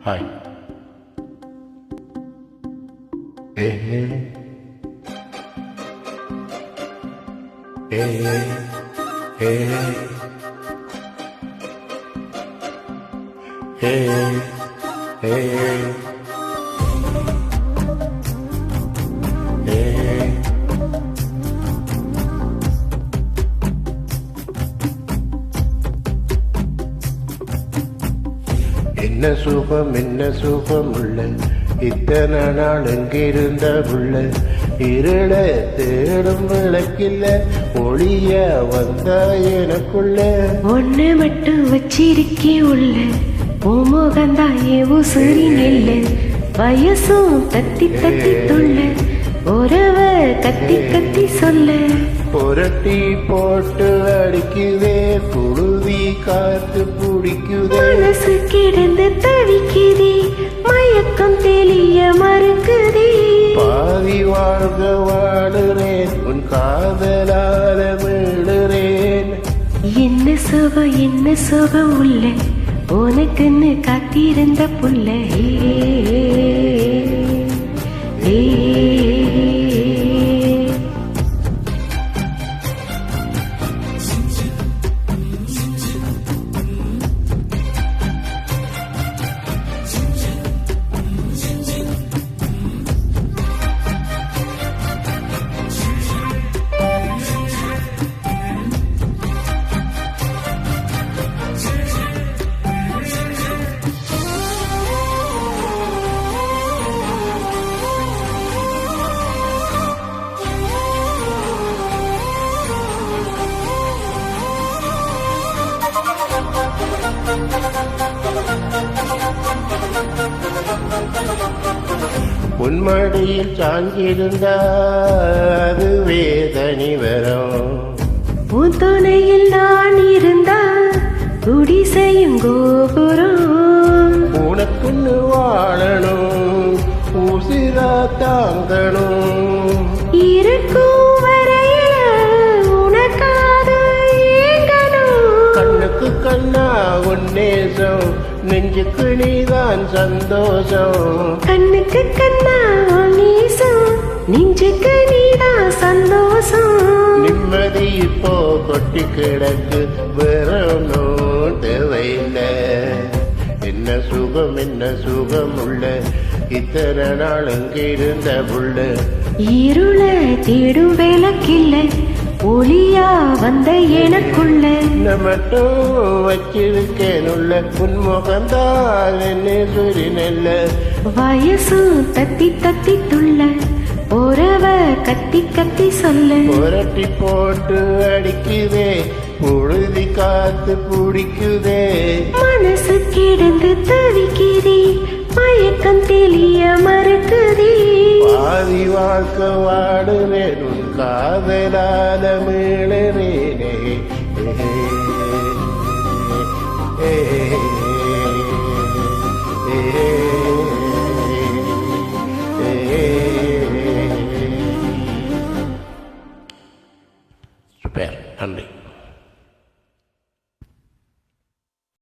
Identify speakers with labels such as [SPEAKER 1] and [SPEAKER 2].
[SPEAKER 1] Hi. ஏ ஏ ஏ ஏ ஏ என்ன சுகம் உள்ள இத்தனை நாள் எங்கிருந்த உள்ள இருள தேடும் விளக்கில்ல ஒளிய வந்த எனக்குள்ள
[SPEAKER 2] ஒண்ணு மட்டும் வச்சிருக்கே உள்ள பூமுகந்தாயே உசுரி நெல்ல வயசும் தத்தி தத்தி துள்ள ஒருவ கத்தி கத்தி சொல்ல
[SPEAKER 1] புரட்டி போட்டு அடிக்குதே புழுதி காத்து பிடிக்குதே
[SPEAKER 2] மனசு கிடந்து தவிக்குதே மயக்கம் தெளிய மறுக்குதே
[SPEAKER 1] பாதி வாழ்க வாடுறேன் உன் காதலால விடுறேன்
[SPEAKER 2] என்ன சுகம் உள்ள உனக்குன்னு காத்திருந்த புள்ள
[SPEAKER 1] உன்மடியில் சாஞ்சிருந்தா அது வேதனை வரும்
[SPEAKER 2] உன் துணையில் நான் இருந்தா குடிசையும் கோபுரம்
[SPEAKER 1] உனக்குன்னு வாழணும் உசிரா தாங்கணும்
[SPEAKER 2] இருக்கும் வரையில உனக்காக ஏங்கணும்
[SPEAKER 1] கண்ணுக்கு கண்ணா உன் நேசம் நெஞ்சுக்கு நீதான் சந்தோஷம்
[SPEAKER 2] கண்ணுக்கு கண்ணா நீசம் நெஞ்சுக்கு நீதான் சந்தோஷம்
[SPEAKER 1] நிம்மதி இப்போ கொட்டி கிடக்கு வரணும் தேவையில்லை என்ன சுகம் உள்ள இத்தனை நாள் இங்கே இருந்த புள்ள
[SPEAKER 2] இருள தேடும் விளக்கில்லை ஒளியா வந்த எனக்குள்ள
[SPEAKER 1] மட்டும் வச்சிருக்கேன் உள்ள உன்முகந்தால் என்ன சுரி நெல்ல
[SPEAKER 2] வயசு தத்தி தத்தி துள்ள ஒரவ கத்தி கத்தி சொல்ல
[SPEAKER 1] புரட்டி போட்டு அடிக்குதே புழுதி காத்து பிடிக்குதே
[SPEAKER 2] மனசு கிடந்து தவிக்குதே மயக்கம் தெளிய மறுக்குதே
[SPEAKER 1] பாதி வாழ்க்கை வாடுறேன் உன் காதலால மீளறேனே